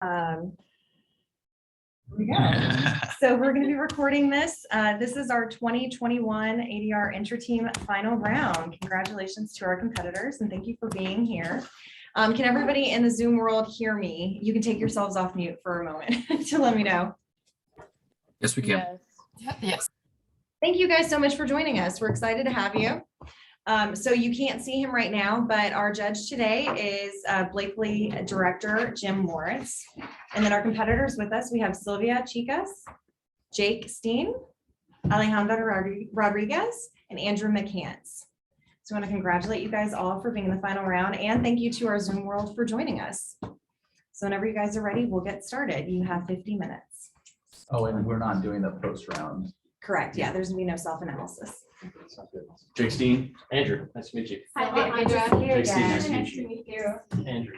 Here we go. So we're going to be recording this. This is our 2021 ADR Intrateam final round. Congratulations to our competitors and thank you for being here. Can everybody in the Zoom world hear me? You can take yourselves off mute for a moment to let me know. Yes, we can. Yes. Thank you guys so much for joining us. We're excited to have you. So you can't see him right now, but our judge today is Blakely director Jim Moritz. And then our competitors with us, we have Silvia, Chicas, Jake, Steen, Alejandra Rodriguez, and Andrew McCants. So I want to congratulate you guys all for being in the final round, and thank you to our Zoom world for joining us. So whenever you guys are ready, we'll get started. You have 50 minutes. Oh, and we're not doing the post round. Correct. Yeah, there's gonna be no self-analysis. Jake, Steen, Andrew, nice to meet you. Hi, Alejandra. Jake, Steen, nice to Nice meet to you. meet you. Andrew.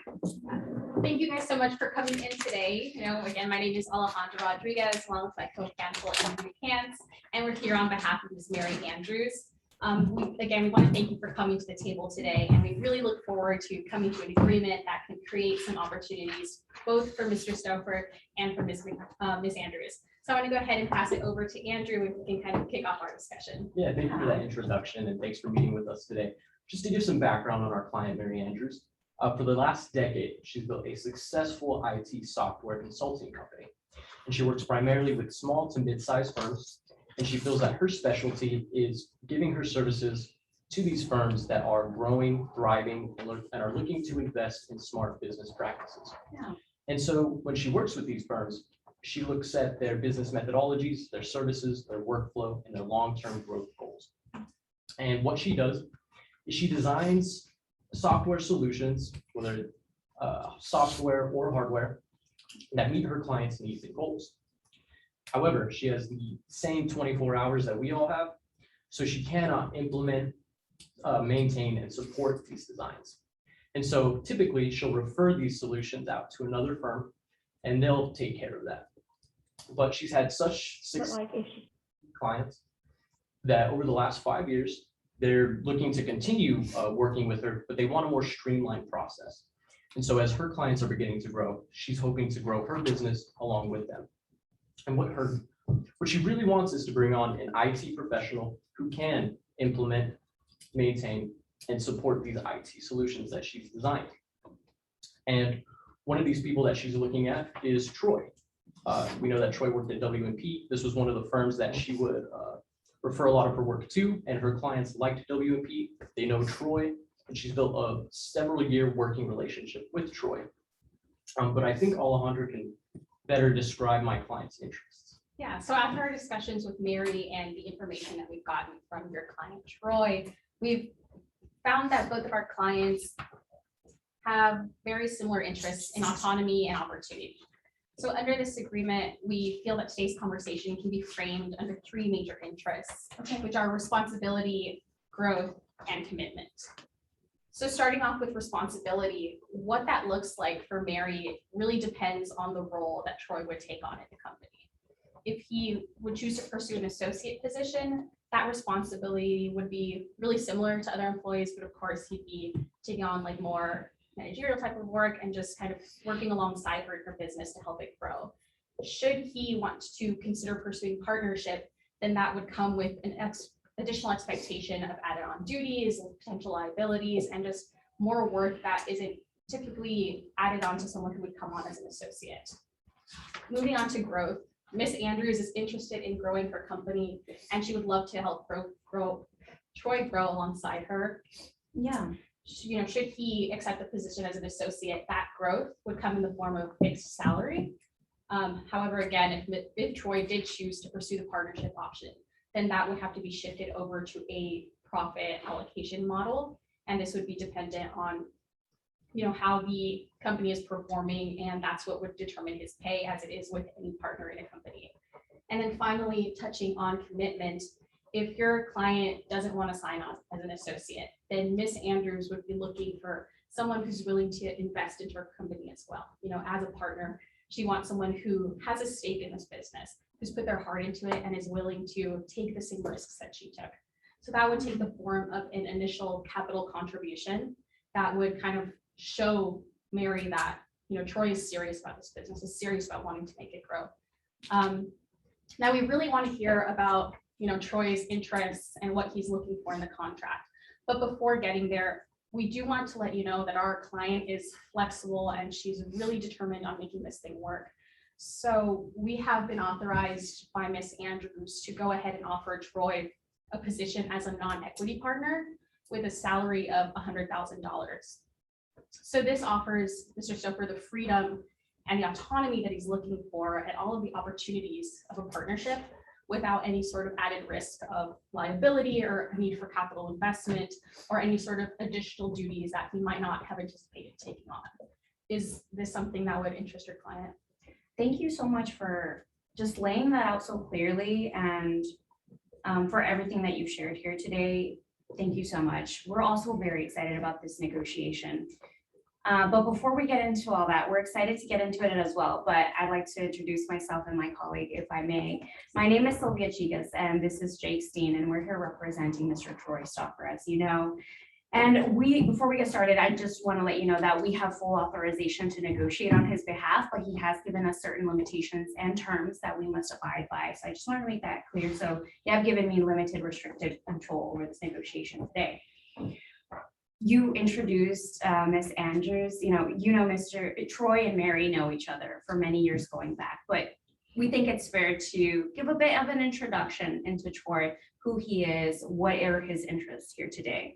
Thank you guys so much for coming in today. Again, my name is Alejandra Rodriguez, along with my co-counsel Andrea McCants, and we're here on behalf of Ms. Mary Andrews. We want to thank you for coming to the table today, and we really look forward to coming to an agreement that can create some opportunities both for Mr. Stouffer and for Ms. Andrews. So I want to go ahead and pass it over to Andrew and we can kind of kick off our discussion. Yeah, thank you for that introduction and thanks for meeting with us today. Just to give some background on our client, Mary Andrews. For the last decade, she's built a successful IT software consulting company. And she works primarily with small to mid-sized firms. And she feels that her specialty is giving her services to these firms that are growing, thriving, and are looking to invest in smart business practices. Yeah. And so when she works with these firms, she looks at their business methodologies, their services, their workflow, and their long-term growth goals. And what she does is she designs software solutions, whether software or hardware, that meet her clients' needs and goals. However, she has the same 24 hours that we all have, so she cannot implement, maintain, and support these designs. And so typically she'll refer these solutions out to another firm and they'll take care of that. But she's had such success clients that over the last 5 years, they're looking to continue working with her, but they want a more streamlined process. And so as her clients are beginning to grow, she's hoping to grow her business along with them. And what she really wants is to bring on an IT professional who can implement, maintain, and support these IT solutions that she's designed. And one of these people that she's looking at is Troy. We know that Troy worked at W&P. This was one of the firms that she would refer a lot of her work to, and her clients liked W&P. They know Troy, and she's built a several-year working relationship with Troy. But I think Alejandra can better describe my client's interests. Yeah, so after our discussions with Mary and the information that we've gotten from your client, Troy, we've found that both of our clients have very similar interests in autonomy and opportunity. So under this agreement, we feel that today's conversation can be framed under three major interests, which are responsibility, growth, and commitment. So starting off with responsibility, what that looks like for Mary really depends on the role that Troy would take on in the company. If he would choose to pursue an associate position, that responsibility would be really similar to other employees, but of course he'd be taking on like more managerial type of work and just kind of working alongside her business to help it grow. Should he want to consider pursuing partnership, then that would come with an additional expectation of added on duties and potential liabilities and just more work that isn't typically added on to someone who would come on as an associate. Moving on to growth, Ms. Andrews is interested in growing her company and she would love to help Troy grow alongside her. Yeah. Should he accept the position as an associate, that growth would come in the form of fixed salary. However, again, if Troy did choose to pursue the partnership option, then that would have to be shifted over to a profit allocation model. And this would be dependent on, how the company is performing, and that's what would determine his pay as it is with any partner in a company. And then finally, touching on commitment, if your client doesn't want to sign on as an associate, then Ms. Andrews would be looking for someone who's willing to invest into her company as well. As a partner, she wants someone who has a stake in this business, who's put their heart into it and is willing to take the same risks that she took. So that would take the form of an initial capital contribution that would kind of show Mary that Troy is serious about this business, is serious about wanting to make it grow. Now we really want to hear about, Troy's interests and what he's looking for in the contract. But before getting there, we do want to let you know that our client is flexible and she's really determined on making this thing work. So we have been authorized by Ms. Andrews to go ahead and offer Troy a position as a non-equity partner with a salary of $100,000. So this offers Mr. Stouffer the freedom and the autonomy that he's looking for and all of the opportunities of a partnership without any sort of added risk of liability or a need for capital investment or any sort of additional duties that he might not have anticipated taking on. Is this something that would interest your client? Thank you so much for just laying that out so clearly and for everything that you shared here today. Thank you so much. We're also very excited about this negotiation. But before we get into all that, we're excited to get into it as well. But I'd like to introduce myself and my colleague, if I may. My name is Silvia Chicas, and this is Jake Steen, and we're here representing Mr. Troy Stouffer, as you know. And before we get started, I just want to let you know that we have full authorization to negotiate on his behalf, but he has given us certain limitations and terms that we must abide by. So I just want to make that clear. So you have given me limited restricted control over this negotiation today. You introduced Ms. Andrews, Mr. Troy and Mary know each other for many years going back, but we think it's fair to give a bit of an introduction into Troy, who he is, what are his interests here today.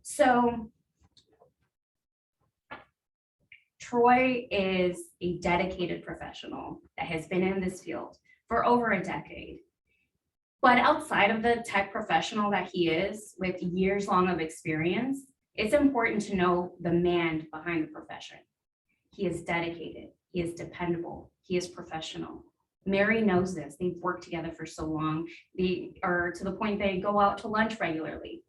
So Troy is a dedicated professional that has been in this field for over a decade. But outside of the tech professional that he is, with years long of experience, it's important to know the man behind the profession. He is dedicated, he is dependable, he is professional. Mary knows this. They've worked together for so long. They are to the point they go out to lunch regularly.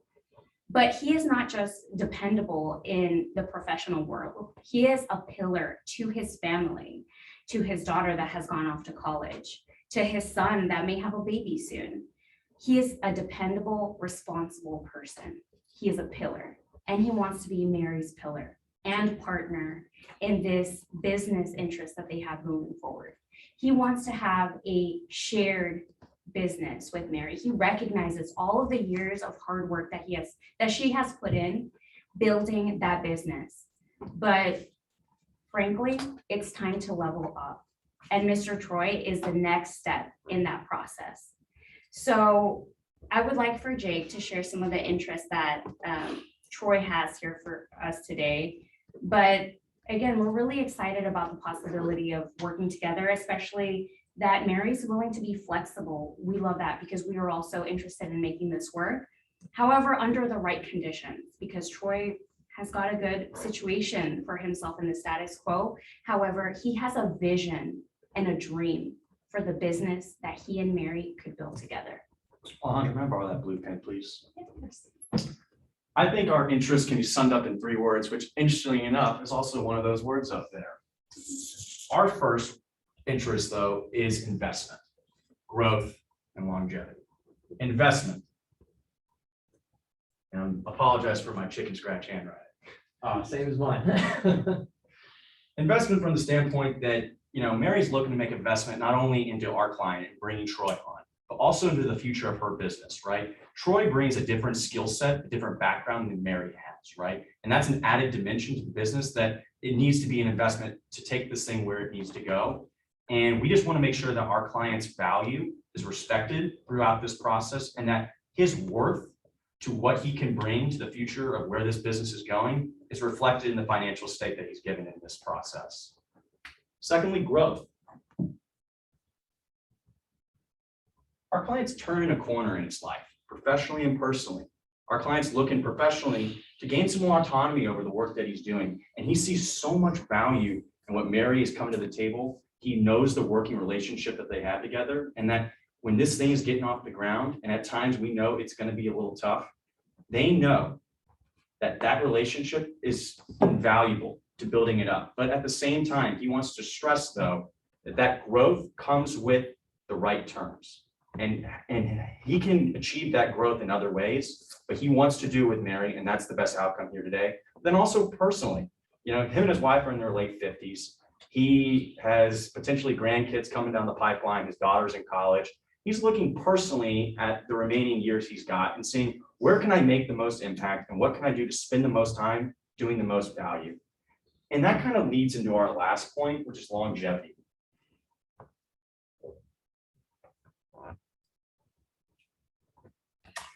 But he is not just dependable in the professional world. He is a pillar to his family, to his daughter that has gone off to college, to his son that may have a baby soon. He is a dependable, responsible person. He is a pillar, and he wants to be Mary's pillar and partner in this business interest that they have moving forward. He wants to have a shared business with Mary. He recognizes all of the years of hard work that she has put in building that business. But frankly, it's time to level up. And Mr. Troy is the next step in that process. So I would like for Jake to share some of the interests that Troy has here for us today. But again, we're really excited about the possibility of working together, especially that Mary's willing to be flexible. We love that because we are also interested in making this work. However, under the right conditions, because Troy has got a good situation for himself in the status quo. However, he has a vision and a dream for the business that he and Mary could build together. Alejandra, can I borrow that blue pen, please? I think our interest can be summed up in 3 words, which interestingly enough is also one of those words up there. Our first interest, though, is investment, growth, and longevity. Investment. And I apologize for my chicken scratch handwriting. Same as mine. Investment from the standpoint that, Mary's looking to make investment not only into our client and bringing Troy on, but also into the future of her business, right? Troy brings a different skill set, a different background than Mary has, right? And that's an added dimension to the business that it needs to be an investment to take this thing where it needs to go. And we just want to make sure that our client's value is respected throughout this process and that his worth to what he can bring to the future of where this business is going is reflected in the financial state that he's given in this process. Secondly, growth. Our client's turning a corner in his life, professionally and personally. Our client's looking professionally to gain some more autonomy over the work that he's doing. And he sees so much value in what Mary has come to the table. He knows the working relationship that they have together, and that when this thing is getting off the ground, and at times we know it's going to be a little tough, they know that that relationship is invaluable to building it up. But at the same time, he wants to stress, though, that that growth comes with the right terms. And he can achieve that growth in other ways, but he wants to do with Mary, and that's the best outcome here today. Then also personally, You know, him and his wife are in their late 50s. He has potentially grandkids coming down the pipeline. His daughter's in college. He's looking personally at the remaining years he's got and seeing where can I make the most impact and what can I do to spend the most time doing the most value. And that kind of leads into our last point, which is longevity.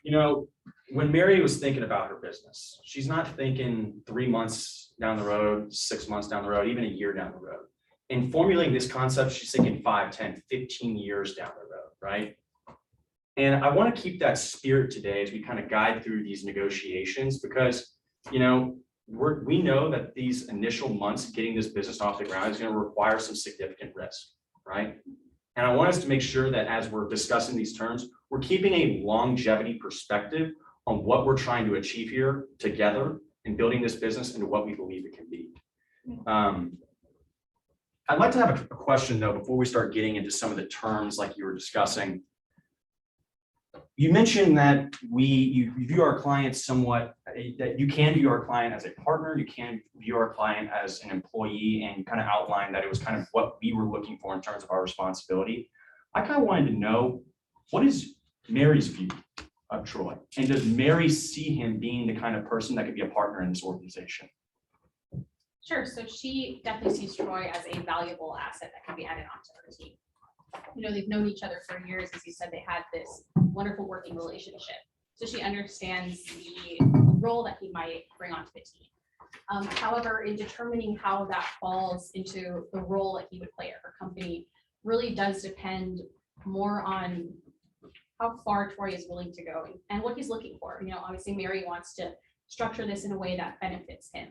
You know, when Mary was thinking about her business, she's not thinking 3 months down the road, 6 months down the road, even a year down the road. In formulating this concept, she's thinking 5, 10, 15 years down the road, right? And I want to keep that spirit today as we kind of guide through these negotiations because, you know, we know that these initial months getting this business off the ground is going to require some significant risk, right? And I want us to make sure that as we're discussing these terms, we're keeping a longevity perspective on what we're trying to achieve here together in building this business into what we believe it can be. I'd like to have a question though, before we start getting into some of the terms like you were discussing. You mentioned that you view our clients somewhat, that you can view our client as a partner, you can view our client as an employee, and kind of outlined that it was kind of what we were looking for in terms of our responsibility. I kind of wanted to know, what is Mary's view of Troy? And does Mary see him being the kind of person that could be a partner in this organization? Sure, so she definitely sees Troy as a valuable asset that can be added onto her team. You know, they've known each other for years. As you said, they had this wonderful working relationship. So she understands the role that he might bring onto the team. However, in determining how that falls into the role that he would play at her company really does depend more on how far Troy is willing to go and what he's looking for. You know, obviously Mary wants to structure this in a way that benefits him.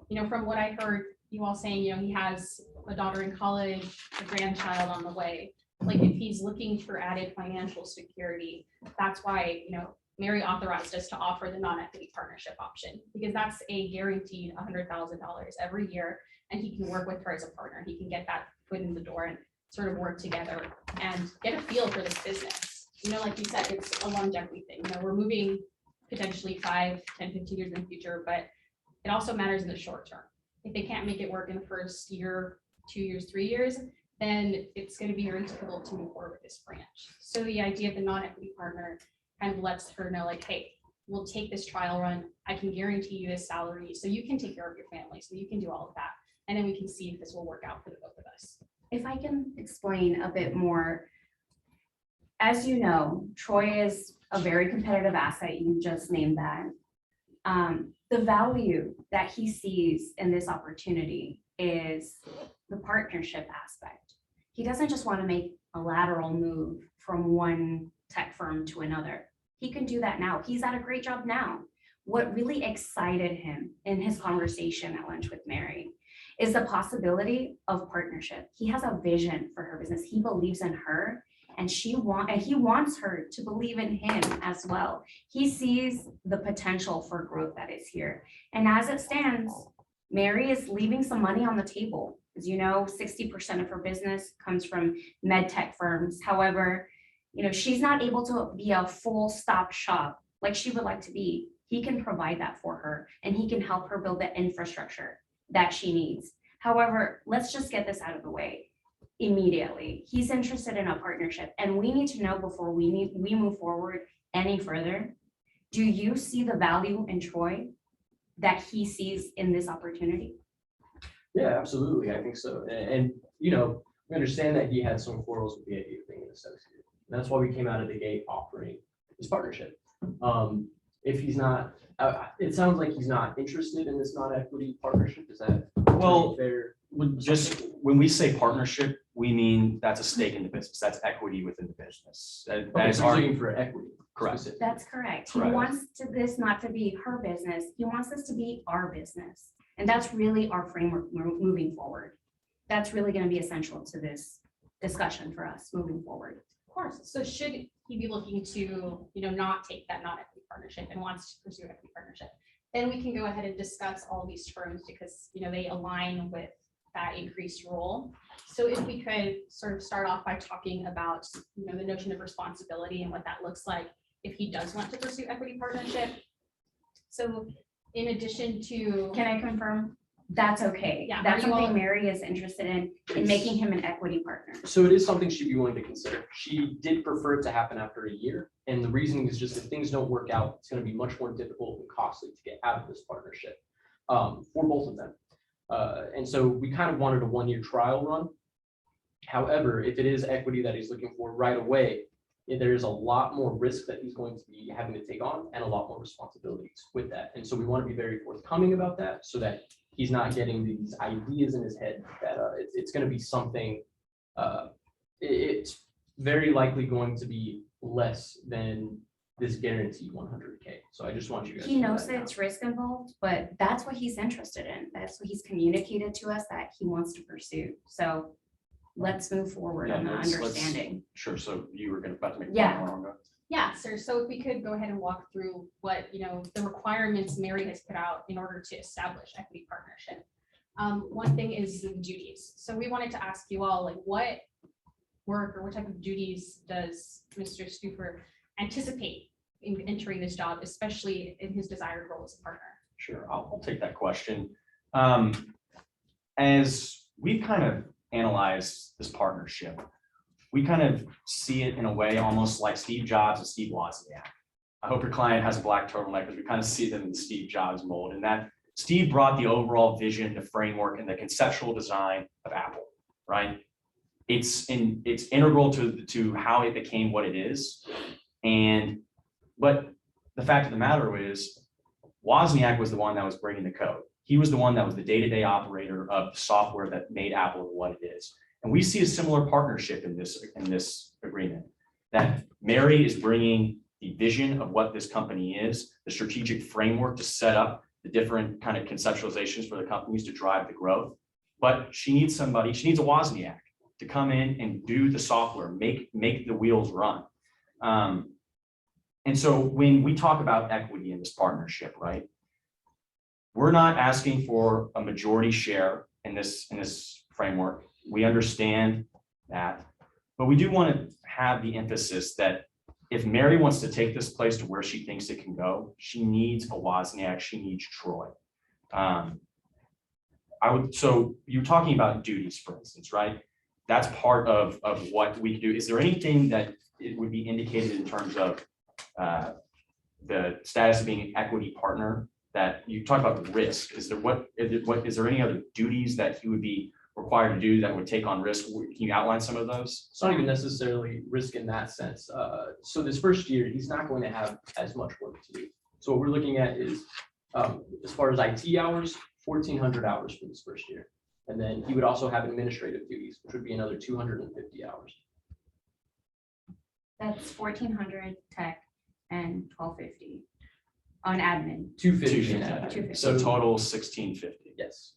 You know, from what I heard you all saying, you know, he has a daughter in college, a grandchild on the way. Like if he's looking for added financial security, that's why, you know, Mary authorized us to offer the non-equity partnership option because that's a guaranteed $100,000 every year. And he can work with her as a partner. He can get that foot in the door and sort of work together and get a feel for this business. You know, like you said, it's a longevity thing. You know, we're moving potentially 5, 10, 15 years in the future, but it also matters in the short term. If they can't make it work in the first year, 2 years, 3 years, then it's going to be very difficult to move forward with this branch. So the idea of the non-equity partner kind of lets her know like, hey, we'll take this trial run. I can guarantee you this salary so you can take care of your family, so you can do all of that. And then we can see if this will work out for the both of us. If I can explain a bit more, as you know, Troy is a very competitive asset. You just named that. The value that he sees in this opportunity is the partnership aspect. He doesn't just want to make a lateral move from one tech firm to another. He can do that now. He's at a great job now. What really excited him in his conversation at lunch with Mary is the possibility of partnership. He has a vision for her business. He believes in her, and he wants her to believe in him as well. He sees the potential for growth that is here. And as it stands, Mary is leaving some money on the table. As you know, 60% of her business comes from med tech firms. However, you know, she's not able to be a full stop shop like she would like to be. He can provide that for her, and he can help her build the infrastructure that she needs. However, let's just get this out of the way immediately. He's interested in a partnership, and we need to know before we move forward any further. Do you see the value in Troy that he sees in this opportunity? Yeah, absolutely. I think so. And you know, we understand that he had some quarrels with the idea of being an associate. And that's why we came out of the gate offering this partnership. If he's not, it sounds like he's not interested in this non-equity partnership. Is that Well, fair? just when we say partnership, we mean that's a stake in the business. That's equity within the business. That Okay, is so he's our looking for equity. correct. specifically. That's correct. Correct. He wants this not to be her business. He wants this to be our business. And that's really our framework moving forward. That's really going to be essential to this discussion for us moving forward. Of course. So should he be looking to, you know, not take that non-equity partnership and wants to pursue equity partnership, then we can go ahead and discuss all these terms because, you know, they align with that increased role. So if we could sort of start off by talking about, you know, the notion of responsibility and what that looks like if he does want to pursue equity partnership. So in addition to, Can I confirm? That's okay. Yeah, That's are you all- something Mary is interested in making him an equity partner. So it is something she'd be willing to consider. She did prefer it to happen after a year. And the reasoning is just if things don't work out, it's going to be much more difficult and costly to get out of this partnership for both of them. And so we kind of wanted a 1-year trial run. However, if it is equity that he's looking for right away, there is a lot more risk that he's going to be having to take on and a lot more responsibilities with that. And so we want to be very forthcoming about that so that he's not getting these ideas in his head that it's going to be something, it's very likely going to be less than this guaranteed 100K. So I just want you guys. He to know knows that now. it's risk involved, but that's what he's interested in. That's what he's communicated to us that he wants to pursue. So let's move forward Yeah, on the let's- understanding. Sure, so you were about to make. a Yeah. point, Rollag. Yeah, sir. So if we could go ahead and walk through what, the requirements Mary has put out in order to establish equity partnership. One thing is the duties. So we wanted to ask you all, like, what work or what type of duties does Mr. Stufer anticipate in entering this job, especially in his desired role as a partner? Sure, I'll take that question. As we kind of analyze this partnership, we kind of see it in a way almost like Steve Jobs and Steve Wozniak. I hope your client has a black turtleneck because we kind of see them in the Steve Jobs mold, and that Steve brought the overall vision, the framework, and the conceptual design of Apple, right? It's integral to how it became what it is. But the fact of the matter is, Wozniak was the one that was bringing the code. He was the one that was the day-to-day operator of the software that made Apple what it is. And we see a similar partnership in this agreement, that Mary is bringing the vision of what this company is, the strategic framework to set up the different kind of conceptualizations for the companies to drive the growth. But she needs a Wozniak to come in and do the software, make the wheels run. And so when we talk about equity in this partnership, right, we're not asking for a majority share in this framework. We understand that, but we do want to have the emphasis that if Mary wants to take this place to where she thinks it can go, she needs a Wozniak, she needs Troy. So you're talking about duties, for instance, right? That's part of what we do. Is there anything that it would be indicated in terms of the status of being an equity partner that you talk about the risk? Is there any other duties that he would be required to do that would take on risk? Can you outline some of those? It's not even necessarily risk in that sense. So this first year, he's not going to have as much work to do. So what we're looking at is, as far as IT hours, 1,400 hours for this first year. And then he would also have administrative duties, which would be another 250 hours. That's 1,400 tech and 1,250 on admin. 250 in 250. admin. 250. So total 1,650. Yes.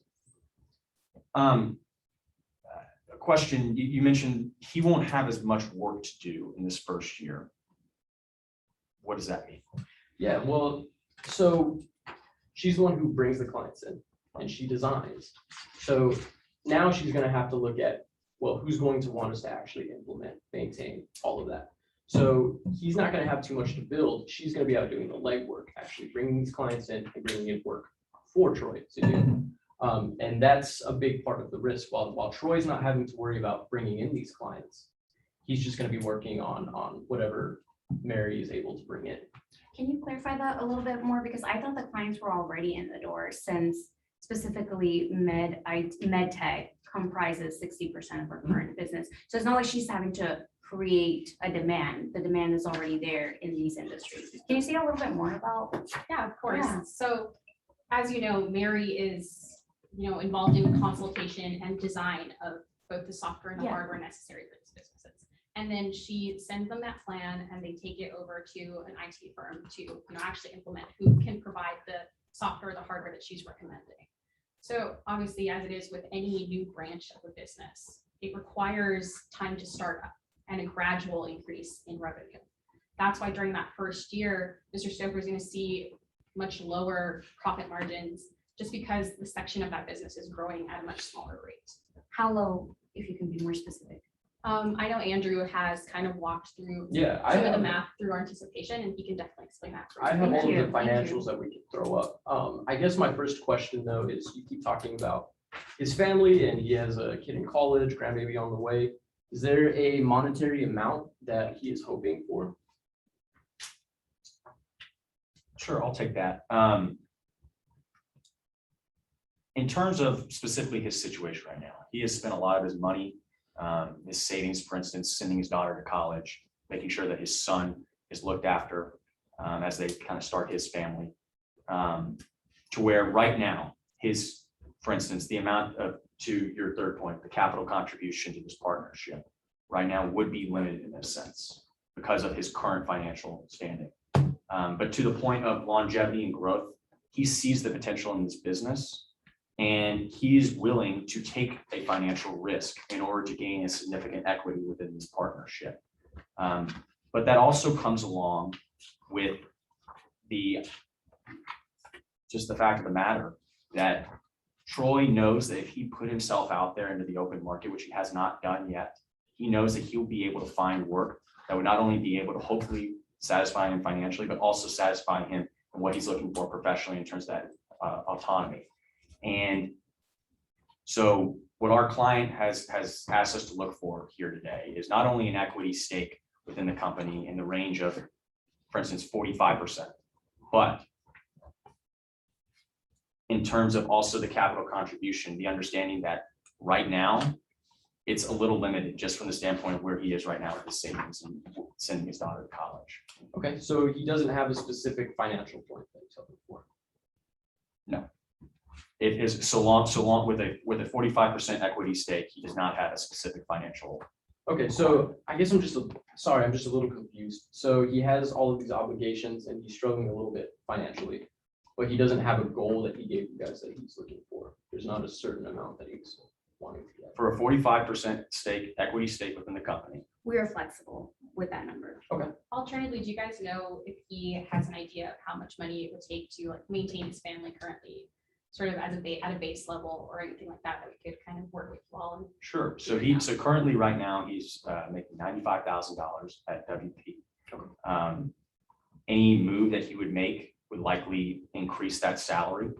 A question, you mentioned he won't have as much work to do in this first year. What does that mean? Yeah, well, so she's the one who brings the clients in and she designs. So now she's going to have to look at, well, who's going to want us to actually implement, maintain all of that. So he's not going to have too much to build. She's going to be out doing the legwork, actually bringing these clients in and bringing in work for Troy to do. And that's a big part of the risk. While Troy's not having to worry about bringing in these clients, he's just going to be working on whatever Mary is able to bring in. Can you clarify that a little bit more? Because I thought the clients were already in the door, since specifically med tech comprises 60% of our current business. So it's not like she's having to create a demand. The demand is already there in these industries. Can you say a little bit more about? Yeah, of course. Yeah. So as you know, Mary is, involved in consultation and design of both the software and the Yeah. hardware necessary for these businesses. And then she sends them that plan and they take it over to an IT firm to actually implement, who can provide the software, the hardware that she's recommending. So obviously, as it is with any new branch of a business, it requires time to start up and a gradual increase in revenue. That's why during that first year, Mr. Stoker is going to see much lower profit margins, just because the section of that business is growing at a much smaller rate. How low, if you can be more specific? I know Andrew has kind of walked through Yeah, I some of the have, math through our anticipation, and he can definitely explain that. for I you. have Thank all of you, the thank you. financials that we can throw up. I guess my first question though is you keep talking about his family and he has a kid in college, grandbaby on the way. Is there a monetary amount that he is hoping for? Sure, I'll take that. In terms of specifically his situation right now, he has spent a lot of his money, his savings, for instance, sending his daughter to college, making sure that his son is looked after as they kind of start his family. To where right now, for instance, the amount of, to your third point, the capital contribution to this partnership right now would be limited in this sense because of his current financial standing. But to the point of longevity and growth, he sees the potential in this business and he's willing to take a financial risk in order to gain a significant equity within this partnership. But that also comes along with just the fact of the matter that Troy knows that if he put himself out there into the open market, which he has not done yet, he knows that he'll be able to find work that would not only be able to hopefully satisfy him financially, but also satisfy him in what he's looking for professionally in terms of that autonomy. And so what our client has asked us to look for here today is not only an equity stake within the company in the range of, for instance, 45%, but in terms of also the capital contribution, the understanding that right now it's a little limited just from the standpoint of where he is right now with his savings and sending his daughter to college. Okay, so he doesn't have a specific financial point that he's hoping for. No. It is so long with a 45% equity stake, he does not have a specific financial. Okay, so I guess I'm just a little confused. So he has all of these obligations and he's struggling a little bit financially, but he doesn't have a goal that he gave you guys that he's looking for. There's not a certain amount that he's wanting to get. For a 45% stake, equity stake within the company. We are flexible with that number. Alternatively, do you guys know if he has an idea of how much money it would take to like maintain his family currently, sort of as at a base level or anything like that we could kind of work with you all on? Sure. So currently right now he's making $95,000 at WP. Any move that he would make would likely increase that salary.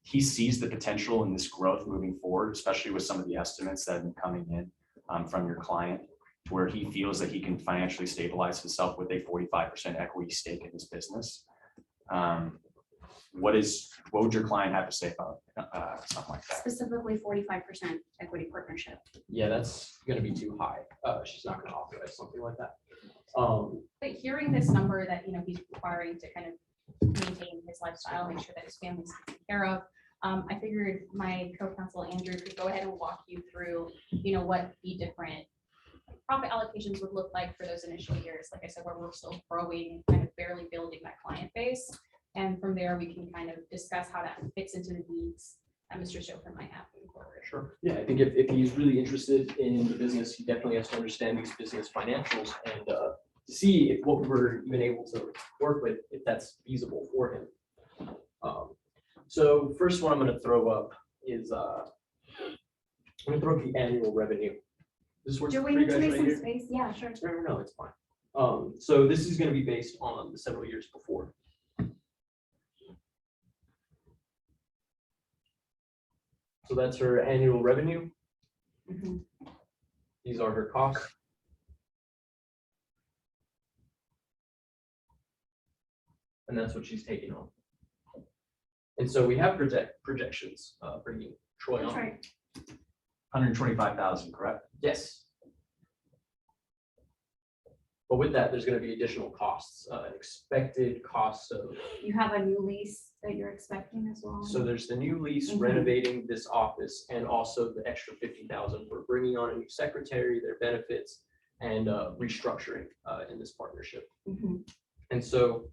He sees the potential in this growth moving forward, especially with some of the estimates that have been coming in from your client, to where he feels that he can financially stabilize himself with a 45% equity stake in his business. What would your client have to say about something like that? Specifically 45% equity partnership. Yeah, that's gonna be too high. She's not gonna authorize something like that. But hearing this number that, he's requiring to kind of maintain his lifestyle, make sure that his family's taken care of, I figured my co-counsel Andrew could go ahead and walk you through, what the different profit allocations would look like for those initial years. Like I said, where we're still growing, kind of barely building that client base. And from there, we can kind of discuss how that fits into the needs that Mr. Schofer might have moving forward. Sure. Yeah, I think if he's really interested in the business, he definitely has to understand these business financials and to see if what we're even able to work with, if that's feasible for him. So first one I'm going to throw up is I'm going to throw up the annual revenue. This works Do for we you need to guys make right some here? space? Yeah, sure. No, it's fine. So this is going to be based on the several years before. So that's her annual revenue. Mhm. These are her costs. And that's what she's taking on. And so we have projections bringing Troy That's on. right. 125,000, correct? Yes. But with that, there's going to be additional costs, expected costs of. You have a new lease that you're expecting as well? So there's the new lease Mhm. renovating this office and also the extra 50,000 for bringing on a new secretary, their benefits, and restructuring in this partnership. Mhm. And so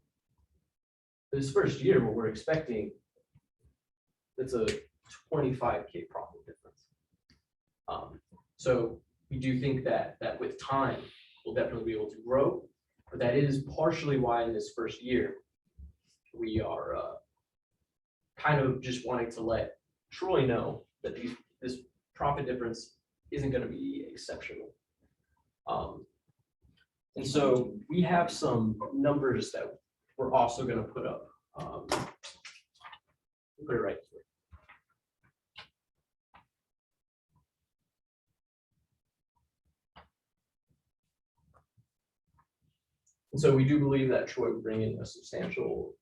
this first year, what we're expecting, it's a 25K profit difference. So we do think that with time, we'll definitely be able to grow, but that is partially why in this first year, we are kind of just wanting to let Troy know that this profit difference isn't going to be exceptional. And so we have some numbers that we're also going to put up. Put it right here. And so we do believe that Troy would bring in a substantial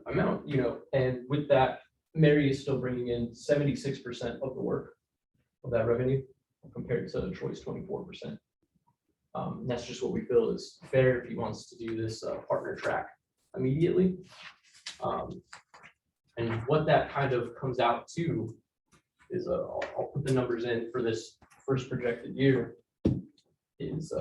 amount, and with that, Mary is still bringing in 76% of the work of that revenue compared to Troy's 24%. That's just what we feel is fair if he wants to do this partner track immediately. And what that kind of comes out to is, I'll put the numbers in for this first projected year is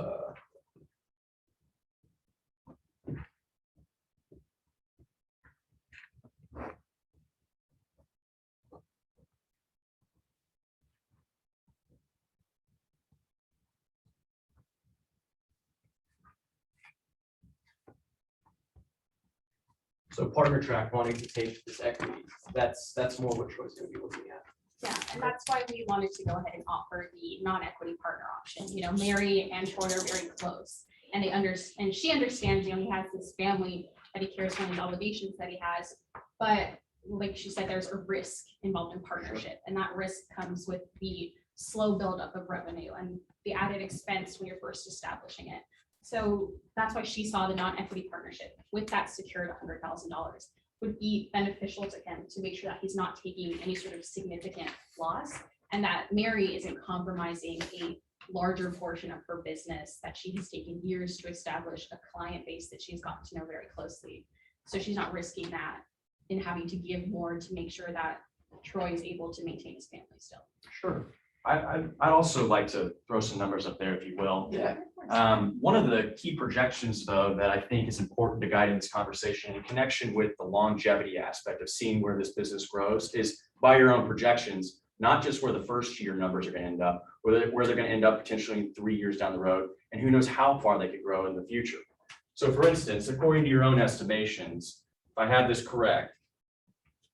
so partner track wanting to take this equity, that's more what Troy's gonna be looking at. Yeah, and that's why we wanted to go ahead and offer the non-equity partner option. Mary and Troy are very close, and and she understands, he has this family that he cares for and the obligations that he has. But like she said, there's a risk involved in partnership, and that risk comes with the slow buildup of revenue and the added expense when you're first establishing it. So that's why she saw the non-equity partnership with that secured $100,000 would be beneficial to him to make sure that he's not taking any sort of significant loss, and that Mary isn't compromising a larger portion of her business that she has taken years to establish a client base that she's gotten to know very closely. So she's not risking that in having to give more to make sure that Troy is able to maintain his family still. Sure. I'd also like to throw some numbers up there, if you will. Yeah. One of the key projections, though, that I think is important to guide in this conversation in connection with the longevity aspect of seeing where this business grows is by your own projections, not just where the first year numbers are going to end up, where they're going to end up potentially 3 years down the road, and who knows how far they could grow in the future. So for instance, according to your own estimations, if I have this correct,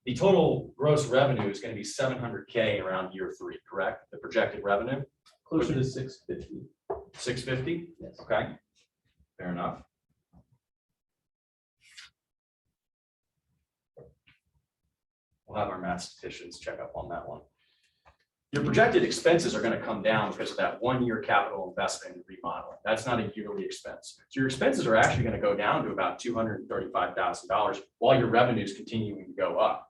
the total gross revenue is going to be $700K around year 3, correct? The projected revenue? Closer to 650. 650? Yes. Okay, fair enough. We'll have our mathematicians check up on that one. Your projected expenses are going to come down because of that 1-year capital investment in remodeling. That's not a yearly expense. So your expenses are actually going to go down to about $235,000 while your revenue is continuing to go up.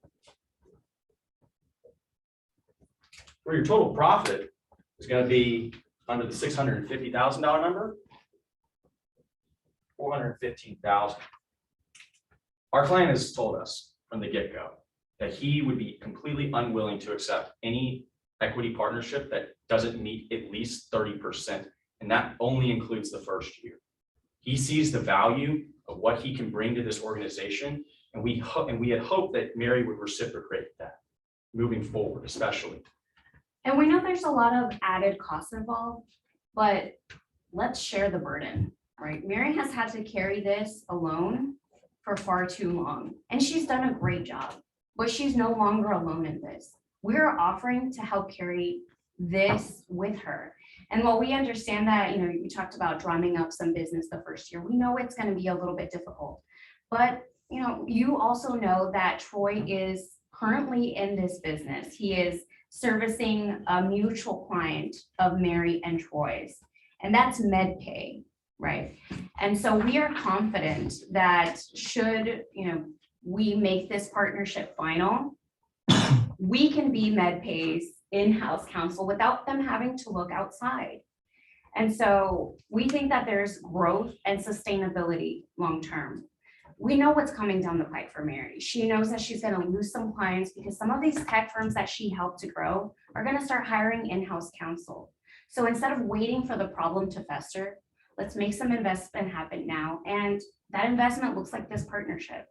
Where your total profit is going to be under the $650,000 number, $415,000. Our client has told us from the get-go that he would be completely unwilling to accept any equity partnership that doesn't meet at least 30%, and that only includes the first year. He sees the value of what he can bring to this organization, and we had hoped that Mary would reciprocate that moving forward, especially. And we know there's a lot of added costs involved, but let's share the burden, right? Mary has had to carry this alone for far too long, and she's done a great job, but she's no longer alone in this. We're offering to help carry this with her. And while we understand that, you talked about drumming up some business the first year, we know it's going to be a little bit difficult, but you also know that Troy is currently in this business. He is servicing a mutual client of Mary and Troy's, and that's MedPay, right? And so we are confident that should we make this partnership final, we can be MedPay's in-house counsel without them having to look outside. And so we think that there's growth and sustainability long-term. We know what's coming down the pipe for Mary. She knows that she's going to lose some clients because some of these tech firms that she helped to grow are going to start hiring in-house counsel. So instead of waiting for the problem to fester, let's make some investment happen now. And that investment looks like this partnership.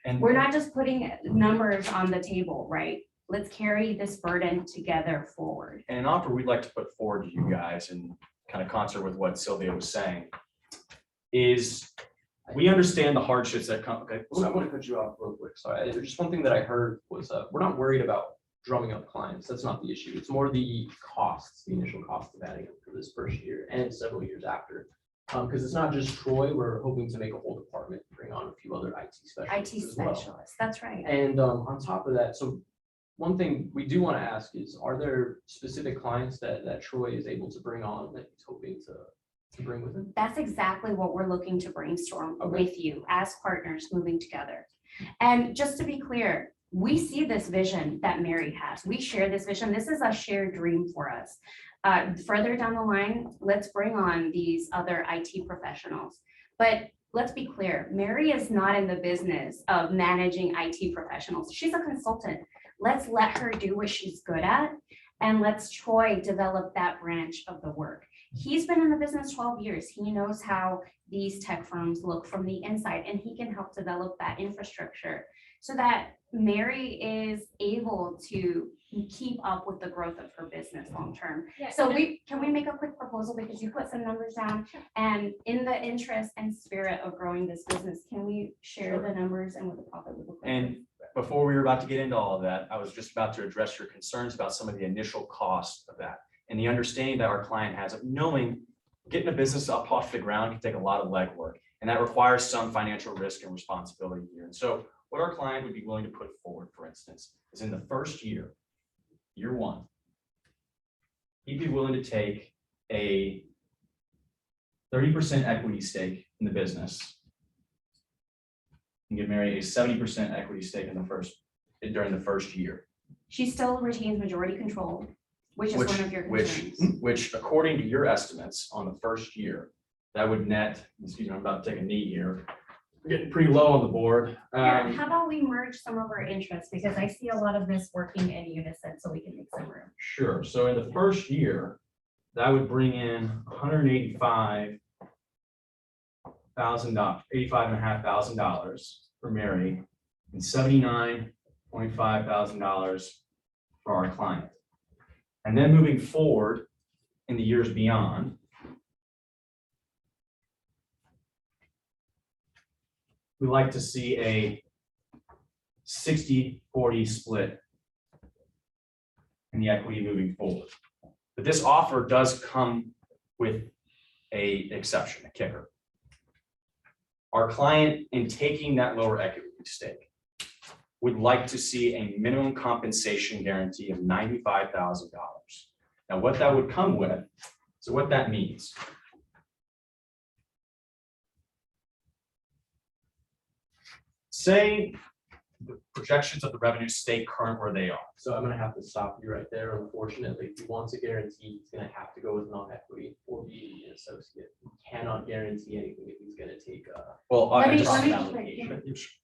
And we're not just putting numbers on the table, right? Let's carry this burden together forward. And an offer we'd like to put forward to you guys in kind of concert with what Silvia was saying is we understand the hardships that come. Okay, I want to cut you off real quick. Sorry, there's just one thing that I heard was we're not worried about drumming up clients. That's not the issue. It's more the costs, the initial cost of adding them for this first year and several years after. Because it's not just Troy, we're hoping to make a whole department, bring on a few other IT specialists IT as well. specialist, that's right. And on top of that, so one thing we do want to ask is, are there specific clients that Troy is able to bring on that he's hoping to bring with him? That's exactly what we're looking to brainstorm Okay. with you as partners moving together. And just to be clear, we see this vision that Mary has. We share this vision. This is a shared dream for us. Further down the line, let's bring on these other IT professionals. But let's be clear, Mary is not in the business of managing IT professionals. She's a consultant. Let's let her do what she's good at, and let's Troy develop that branch of the work. He's been in the business 12 years. He knows how these tech firms look from the inside, and he can help develop that infrastructure so that Mary is able to keep up with the growth of her business long-term. Yeah, So and can we make a quick proposal, because you put some numbers down, and in the interest and spirit of growing this business, can we share the numbers and what the profit would look like? And before we were about to get into all of that, I was just about to address your concerns about some of the initial costs of that. And the understanding that our client has of knowing getting a business up off the ground can take a lot of legwork. And that requires some financial risk and responsibility here. And so what our client would be willing to put forward, for instance, is in the first year, year one, he'd be willing to take a 30% equity stake in the business and give Mary a 70% equity stake during the first year. She still retains majority control, which is one of your concerns. Which according to your estimates on the first year, that would net, excuse me, I'm about to take a knee here. We're getting pretty low on the board. Here, how about we merge some of our interests, because I see a lot of this working in unison, so we can make some room. Sure, so in the first year, that would bring in $185,500 for Mary and $79,500 for our client. And then moving forward in the years beyond, we like to see a 60-40 split in the equity moving forward. But this offer does come with an exception, a kicker. Our client, in taking that lower equity stake, would like to see a minimum compensation guarantee of $95,000. Now, what that would come with, so what that means. Say the projections of the revenue stay current where they are. So I'm gonna have to stop you right there. Unfortunately, if he wants a guarantee, he's gonna have to go with non-equity or be an associate. He cannot guarantee anything if he's gonna take Well, Let me- profit let me- allocation.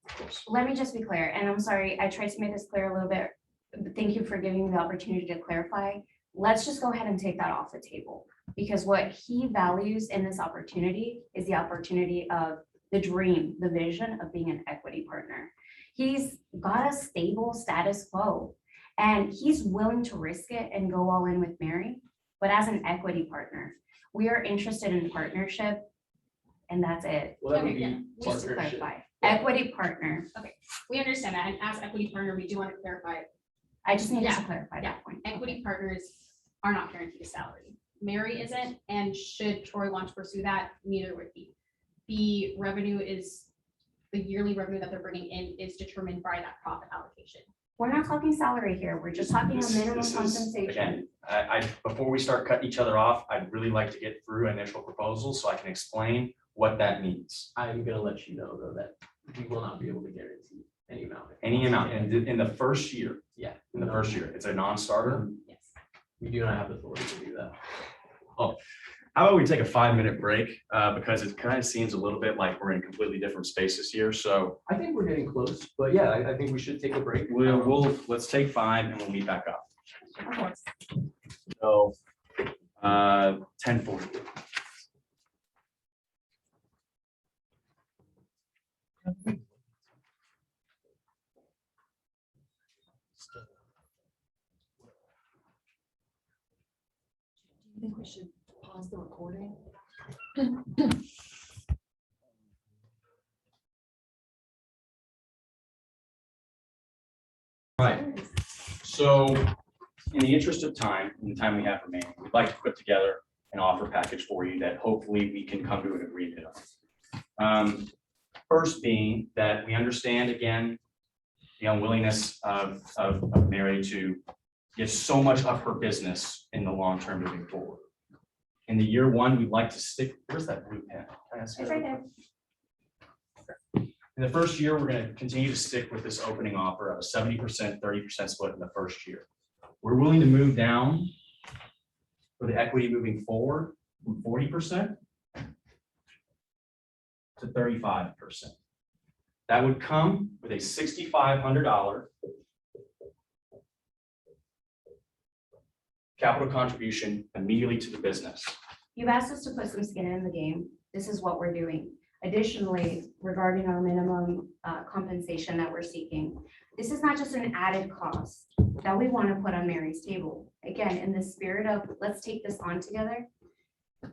Of course. Let me just be clear, and I'm sorry, I tried to make this clear a little bit, but thank you for giving me the opportunity to clarify. Let's just go ahead and take that off the table, because what he values in this opportunity is the opportunity of the dream, the vision of being an equity partner. He's got a stable status quo, and he's willing to risk it and go all in with Mary. But as an equity partner, we are interested in partnership, and that's it. Well, that would Okay, yeah. be Just to partnership. clarify, equity partner. we understand that, and as equity partner, we do want to clarify, I just needed to Yeah, clarify yeah. that point. equity partners are not guaranteed a salary. Mary isn't, and should Troy want to pursue that, neither would he. The revenue is, the yearly revenue that they're bringing in is determined by that profit allocation. We're not talking salary here. We're just talking a This- minimum this is, compensation. Again, before we start cutting each other off, I'd really like to get through initial proposals so I can explain what that means. I'm gonna let you know though that we will not be able to guarantee any amount. Any amount in the first year, Yeah. in the first year, it's a non-starter. Yes. We do not have the authority to do that. How about we take a 5-minute break? Because it kind of seems a little bit like we're in completely different spaces here. So I think we're getting close, but yeah, I think we should take a break. let's take 5 and we'll meet back up. Of course. So 10:40. Do you think we should pause the recording? Right. So So in the interest of time, in the time we have remaining, we'd like to put together an offer package for you that hopefully we can come to an agreement on. First being that we understand again, the unwillingness of Mary to get so much of her business in the long term moving forward. In the year one, we'd like to stick, where's that blue pen? Can I ask you It's that right real there. quick? In the first year, we're going to continue to stick with this opening offer of a 70%, 30% split in the first year. We're willing to move down for the equity moving forward from 40% to 35%. That would come with a $6,500 capital contribution immediately to the business. You've asked us to put some skin in the game. This is what we're doing. Additionally, regarding our minimum compensation that we're seeking, this is not just an added cost that we want to put on Mary's table. Again, in the spirit of let's take this on together,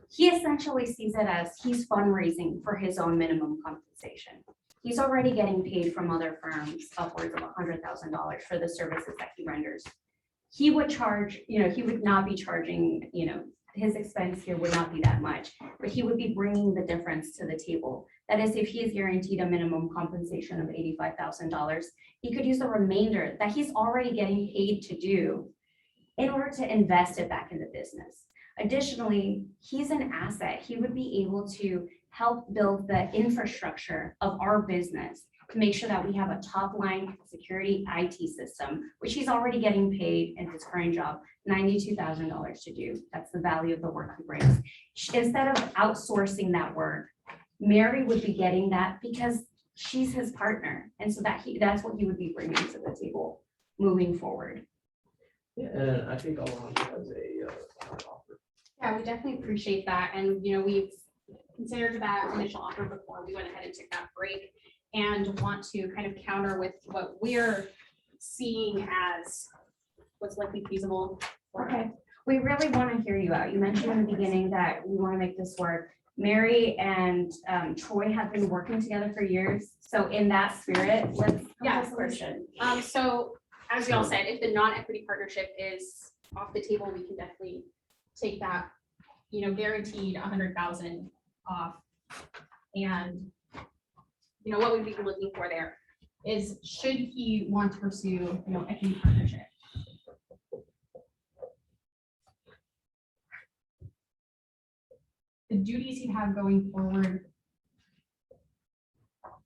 he essentially sees it as he's fundraising for his own minimum compensation. He's already getting paid from other firms upwards of $100,000 for the services that he renders. He would charge, he would not be charging, his expense here would not be that much, but he would be bringing the difference to the table. That is, if he is guaranteed a minimum compensation of $85,000, he could use the remainder that he's already getting paid to do in order to invest it back in the business. Additionally, he's an asset. He would be able to help build the infrastructure of our business to make sure that we have a top line security IT system, which he's already getting paid in his current job, $92,000 to do. That's the value of the work he brings. Instead of outsourcing that work, Mary would be getting that because she's his partner. And so that's what he would be bringing to the table moving forward. Yeah, and I think Alejandra has a offer. Yeah, we definitely appreciate that. And, we've considered that initial offer before we went ahead and took that break and want to kind of counter with what we're seeing as what's likely feasible. Okay, we really want to hear you out. You mentioned in the beginning that we want to make this work. Mary and Troy have been working together for years. So in that spirit, let's Yeah, have a question. So as we all said, if the non-equity partnership is off the table, we can definitely take that, guaranteed 100,000 off. And, what we'd be looking for there is, should he want to pursue, equity partnership? The duties he'd have going forward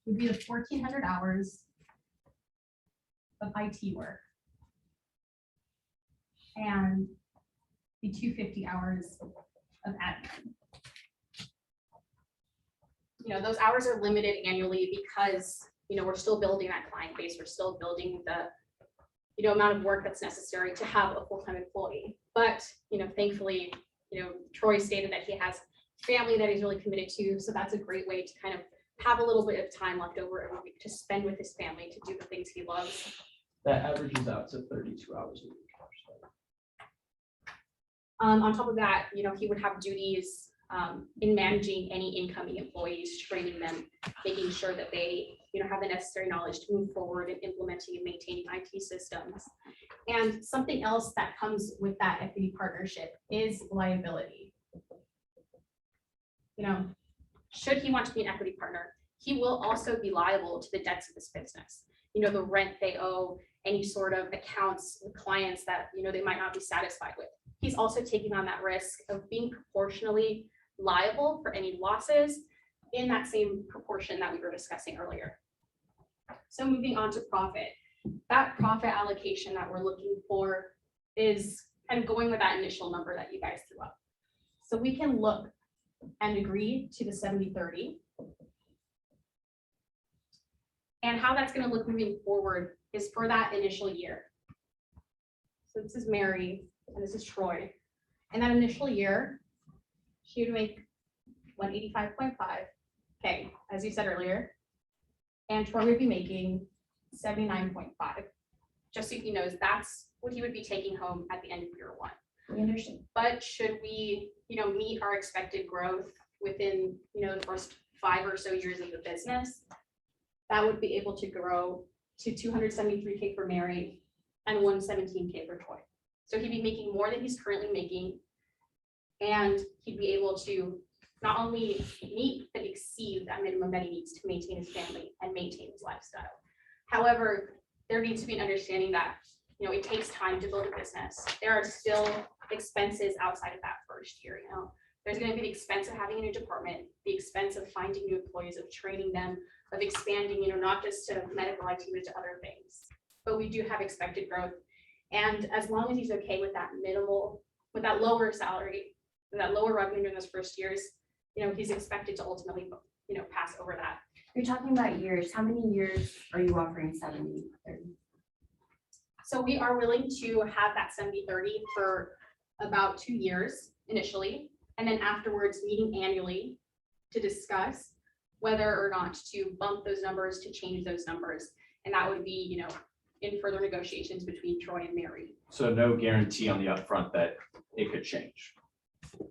would be the 1,400 hours of IT work and the 250 hours of admin. Those hours are limited annually because, we're still building that client base. We're still building the, amount of work that's necessary to have a full-time employee. But, thankfully, Troy stated that he has family that he's really committed to. So that's a great way to kind of have a little bit of time left over every week to spend with his family, to do the things he loves. That averages out to 32 hours a week. On top of that, he would have duties in managing any incoming employees, training them, making sure that they, have the necessary knowledge to move forward in implementing and maintaining IT systems. And something else that comes with that equity partnership is liability. Should he want to be an equity partner, he will also be liable to the debts of this business. The rent they owe, any sort of accounts with clients that, they might not be satisfied with. He's also taking on that risk of being proportionally liable for any losses in that same proportion that we were discussing earlier. So moving on to profit, that profit allocation that we're looking for is kind of going with that initial number that you guys threw up. So we can look and agree to the 70-30. And how that's going to look moving forward is for that initial year. So this is Mary and this is Troy. And that initial year, she would make 185.5K, as you said earlier. And Troy would be making 79.5. Just so he knows, that's what he would be taking home at the end of year one. We understand. But should we, meet our expected growth within, the first 5 or so years of the business, that would be able to grow to 273K for Mary and 117K for Troy. So he'd be making more than he's currently making. And he'd be able to not only meet but exceed that minimum that he needs to maintain his family and maintain his lifestyle. However, there needs to be an understanding that, you know, it takes time to build a business. There are still expenses outside of that first year, you know. There's going to be the expense of having a new department, the expense of finding new employees, of training them, of expanding, you know, not just to medical IT, but to other things. But we do have expected growth. And as long as he's okay with that with that lower salary, with that lower revenue during those first years, you know, he's expected to ultimately, you know, pass over that. You're talking about years. How many years are you offering 70, 30? So we are willing to have that 70-30 for about 2 years initially, and then afterwards meeting annually to discuss whether or not to bump those numbers, to change those numbers. And that would be, you know, in further negotiations between Troy and Mary. So no guarantee on the upfront that it could change.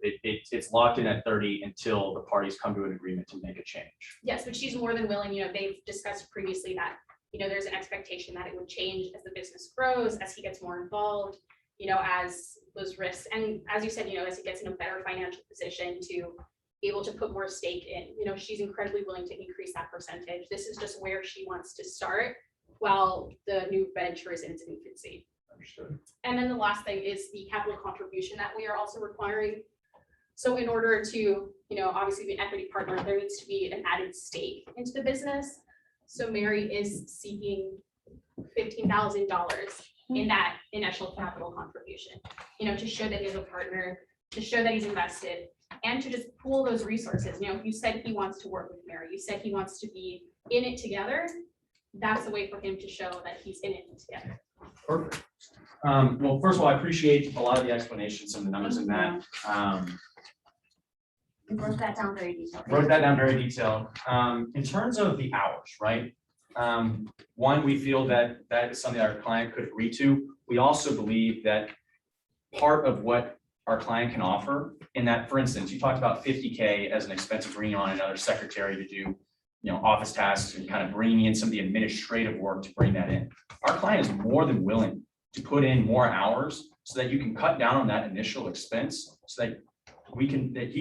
It's locked in at 30 until the parties come to an agreement to make a change. Yes, but she's more than willing, you know, they've discussed previously that, you know, there's an expectation that it would change as the business grows, as he gets more involved, you know, as those risks. And as you said, you know, as he gets in a better financial position to be able to put more stake in, you know, she's incredibly willing to increase that percentage. This is just where she wants to start while the new venture is in its infancy. Understood. And then the last thing is the capital contribution that we are also requiring. So in order to, you know, obviously be an equity partner, there needs to be an added stake into the business. So Mary is seeking $15,000 in that initial capital contribution, you know, to show that he's a partner, to show that he's invested, and to just pool those resources. You know, you said he wants to work with Mary, you said he wants to be in it together. That's a way for him to show that he's in it together. Perfect. Well, first of all, I appreciate a lot of the explanations and the numbers in that. We broke that down very detailed. Wrote that down very detailed. In terms of the hours, right? One, we feel that that is something our client could agree to. We also believe that part of what our client can offer in that, for instance, you talked about 50K as an expense of bringing on another secretary to do, you know, office tasks and kind of bringing in some of the administrative work to bring that in. Our client is more than willing to put in more hours so that you can cut down on that initial expense, so that he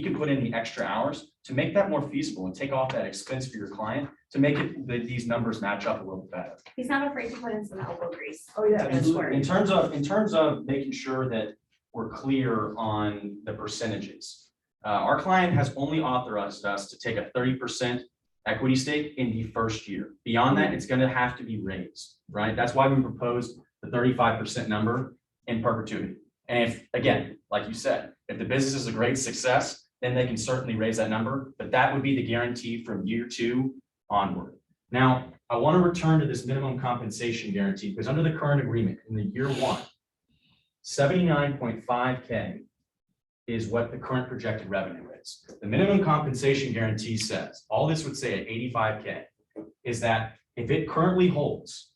can put in the extra hours to make that more feasible and take off that expense for your client to make it these numbers match up a little better. He's not afraid to put in some elbow grease. Oh, yeah. That's where- In terms of making sure that we're clear on the percentages. Our client has only authorized us to take a 30% equity stake in the first year. Beyond that, it's gonna have to be raised, right? That's why we proposed the 35% number in perpetuity. And if, again, like you said, if the business is a great success, then they can certainly raise that number, but that would be the guarantee from year 2 onward. Now, I want to return to this minimum compensation guarantee because under the current agreement in the year 1, 79.5K is what the current projected revenue is. The minimum compensation guarantee says, all this would say at 85K is that if it currently holds,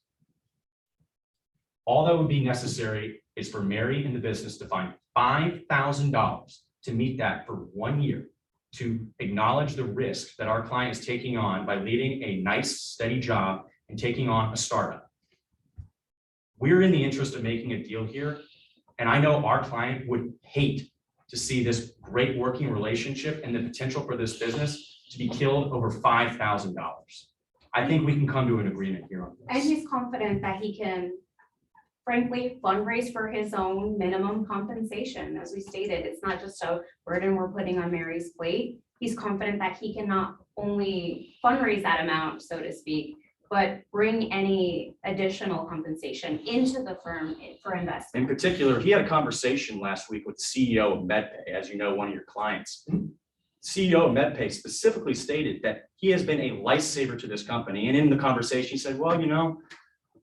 all that would be necessary is for Mary in the business to find $5,000 to meet that for 1 year, to acknowledge the risk that our client is taking on by leading a nice, steady job and taking on a startup. We're in the interest of making a deal here. And I know our client would hate to see this great working relationship and the potential for this business to be killed over $5,000. I think we can come to an agreement here on And this. he's confident that he can, frankly, fundraise for his own minimum compensation. As we stated, it's not just a burden we're putting on Mary's plate. He's confident that he can not only fundraise that amount, so to speak, but bring any additional compensation into the firm for investment. In particular, he had a conversation last week with the CEO of MedPay, as you know, one of your clients. CEO of MedPay specifically stated that he has been a lifesaver to this company. And in the conversation, he said, well, you know,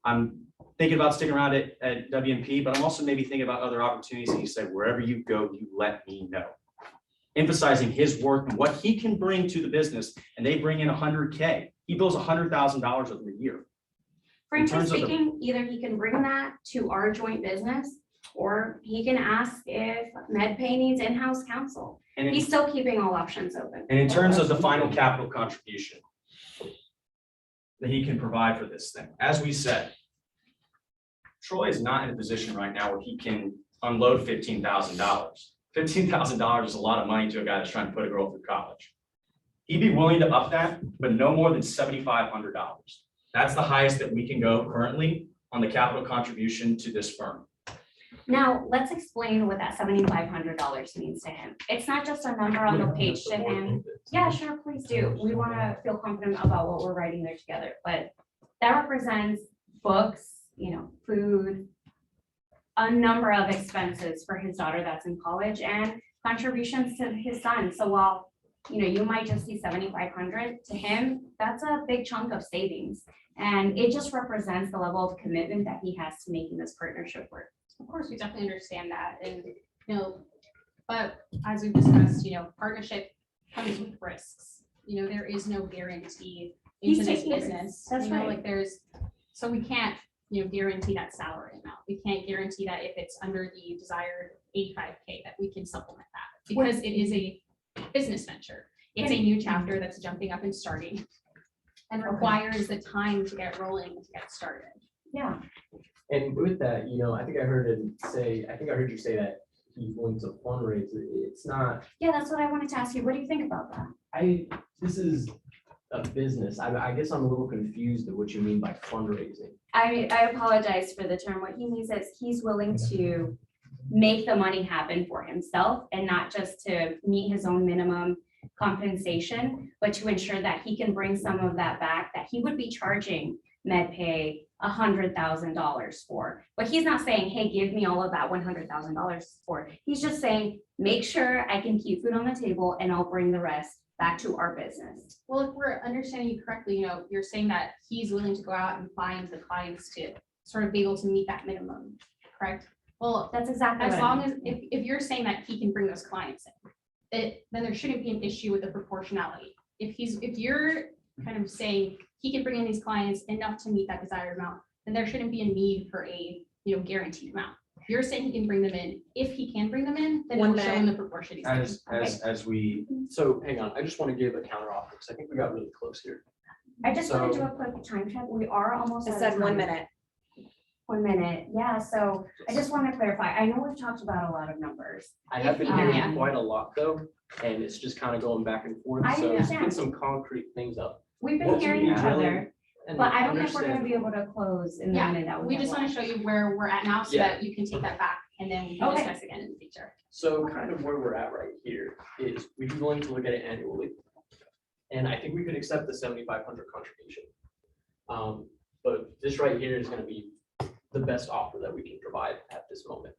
I'm thinking about sticking around at W&P, but I'm also maybe thinking about other opportunities. And he said, wherever you go, you let me know. Emphasizing his work and what he can bring to the business. And they bring in 100K. He bills $100,000 over a year. Frankly terms of the- speaking, either he can bring that to our joint business, or he can ask if MedPay needs in-house counsel. And He's still keeping all options open. in terms of the final capital contribution that he can provide for this thing, as we said, Troy is not in a position right now where he can unload $15,000. $15,000 is a lot of money to a guy that's trying to put a girl through college. He'd be willing to up that, but no more than $7,500. That's the highest that we can go currently on the capital contribution to this firm. Now, let's explain what that $7,500 means to him. It's not just a number on the page to him. Yeah, sure, please do. We want to feel confident about what we're writing there together, but that represents books, food, a number of expenses for his daughter that's in college and contributions to his son. So while, you might just see 7,500 to him, that's a big chunk of savings. And it just represents the level of commitment that he has to making this partnership work. Of course, we definitely understand that, and, but as we've discussed, partnership comes with risks. There is no guarantee He's into this taking risks. business. That's right. Like so we can't, guarantee that salary amount. We can't guarantee that if it's under the desired 85K that we can supplement that, because it is a business venture. It's a new chapter that's jumping up and starting and requires the time to get rolling, to get started. Yeah. And with that, I think I heard you say that he's willing to fundraise. It's not, Yeah, that's what I wanted to ask you. What do you think about that? this is a business. I guess I'm a little confused at what you mean by fundraising. I apologize for the term. What he means is he's willing to make the money happen for himself and not just to meet his own minimum compensation, but to ensure that he can bring some of that back that he would be charging MedPay $100,000 for. But he's not saying, hey, give me all of that $100,000 for. He's just saying, make sure I can keep food on the table and I'll bring the rest back to our business. Well, if we're understanding you correctly, you're saying that he's willing to go out and find the clients to sort of be able to meet that minimum, correct? Well, That's exactly as what I long mean. as, if you're saying that he can bring those clients in, then there shouldn't be an issue with the proportionality. If you're kind of saying he can bring in these clients enough to meet that desired amount, then there shouldn't be a need for a, guaranteed amount. If you're saying he can bring them in, if he can bring them in, then One it'll show in minute. the proportion. he's doing. As we, So hang on, I just want to give a counter offer because I think we got really close here. I just want to So- do a quick time check. We are almost. It out of said 1 time. minute. 1 minute. Yeah, so I just want to clarify. I know we've talked about a lot of numbers. I have been Yeah. hearing quite a lot though, and it's just kind of going back and forth. I So let's understand. get some concrete things up. We've been What hearing we each really- other, And but I don't think we're going to understand- be able to close in the Yeah, minute that We have just want left. to show you where we're at now so Yeah. that you can take that back and then we can Okay. discuss again in the future. So kind of where we're at right here is we'd be willing to look at it annually. And I think we could accept the 7,500 contribution. But this right here is gonna be the best offer that we can provide at this moment.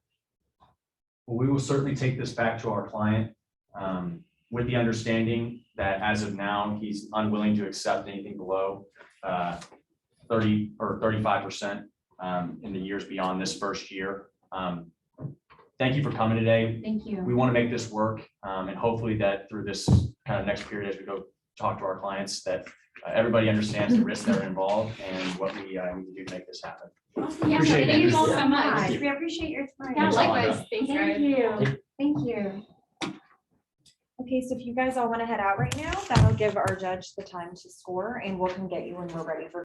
well, we will certainly take this back to our client with the understanding that as of now, he's unwilling to accept anything below 30 or 35% in the years beyond this first year. Thank you for coming today. Thank you. We want to make this work, and hopefully that through this kind of next period, as we go talk to our clients, that everybody understands the risks that are involved and what we need to do to make this happen. Yeah, Appreciate thank it. you all so much. We appreciate your time. Yeah, Thanks, likewise. Alejandra. Thanks, Thank guys. you. Thank you. Okay, so if you guys all want to head out right now, that'll give our judge the time to score and we'll come get you when we're ready for